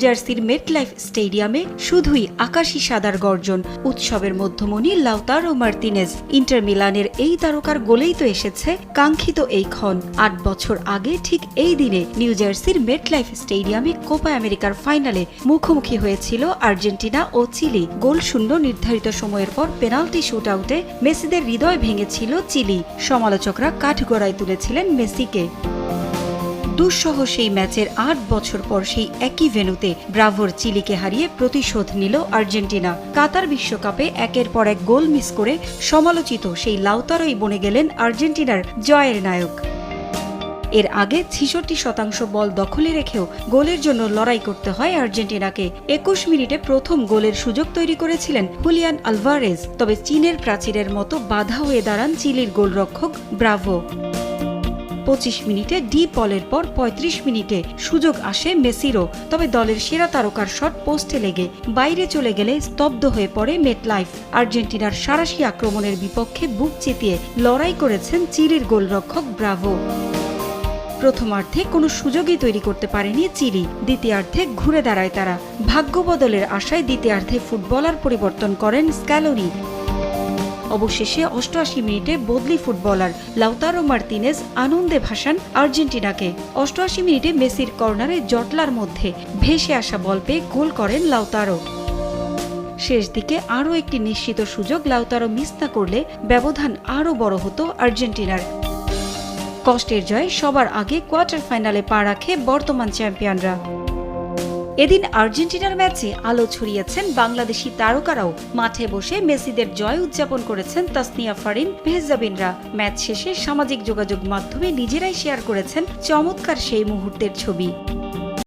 জার্সির মেটলাইফ স্টেডিয়ামে শুধুই আকাশি সাদার গর্জন। উৎসবের মধ্যমণি লাউতারো মার্তিনেজ। ইন্টার মিলানের এই তারকার গোলেই তো এসেছে কাঙ্ক্ষিত এই ক্ষণ। ৮ বছর আগে ঠিক এই দিনে নিউ জার্সির মেটলাইফ স্টেডিয়ামে কোপা আমেরিকার ফাইনালে মুখোমুখি হয়েছিল আর্জেন্টিনা ও চিলি। গোলশূন্য নির্ধারিত সময়ের পর পেনাল্টি শুট আউটে মেসিদের হৃদয় ভেঙেছিল চিলি। সমালোচকরা কাঠগড়ায় তুলেছিলেন মেসিকে। দুঃসহ সেই ম্যাচের ৮ বছর পর সেই একই ভেন্যুতে ব্রাভোর চিলিকে হারিয়ে প্রতিশোধ নিল আর্জেন্টিনা। কাতার বিশ্বকাপে একের পর এক গোল মিস করে সমালোচিত সেই লাউতারোই বনে গেলেন আর্জেন্টিনার জয়ের নায়ক। এর আগে ৬৬% বল দখলে রেখেও গোলের জন্য লড়াই করতে হয় আর্জেন্টিনাকে। ২১ মিনিটে প্রথম গোলের সুযোগ তৈরি করেছিলেন হুলিয়ান আলভারেজ। তবে চীনের প্রাচীরের মতো বাধা হয়ে দাঁড়ান চিলির গোলরক্ষক ব্রাভো। ২৫ মিনিটে ডি পলের পর ৩৫ মিনিটে সুযোগ আসে মেসিরও। তবে দলের সেরা তারকার শট পোস্টে লেগে বাইরে চলে গেলে স্তব্ধ হয়ে পড়ে মেটলাইফ। আর্জেন্টিনার সাঁড়াশি আক্রমণের বিপক্ষে বুক চিতিয়ে লড়াই করেছেন চিলির গোলরক্ষক ব্রাভো। প্রথমার্ধে কোনো সুযোগই তৈরি করতে পারেনি চিলি। দ্বিতীয়ার্ধে ঘুরে দাঁড়ায় তারা। ভাগ্য বদলের আশায় দ্বিতীয়ার্ধে ফুটবলার পরিবর্তন করেন স্ক্যালোনি। অবশেষে ৮৮ মিনিটে বদলি ফুটবলার লাউতারো মার্তিনেজ আনন্দে ভাসান আর্জেন্টিনাকে। ৮৮ মিনিটে মেসির কর্নারে জটলার মধ্যে ভেসে আসা বল পেয়ে গোল করেন লাউতারো। শেষ দিকে আরও একটি নিশ্চিত সুযোগ লাউতারো মিস না করলে ব্যবধান আরও বড় হতো আর্জেন্টিনার। কষ্টের জয় সবার আগে কোয়ার্টার ফাইনালে পা রাখে বর্তমান চ্যাম্পিয়নরা। এদিন আর্জেন্টিনার ম্যাচে আলো ছড়িয়েছেন বাংলাদেশি তারকারাও। মাঠে বসে মেসিদের জয় উদযাপন করেছেন তাসনিয়া ফারিন, মেহজাবিনরা। ম্যাচ শেষে সামাজিক যোগাযোগ মাধ্যমে নিজেরাই শেয়ার করেছেন চমৎকার সেই মুহূর্তের ছবি।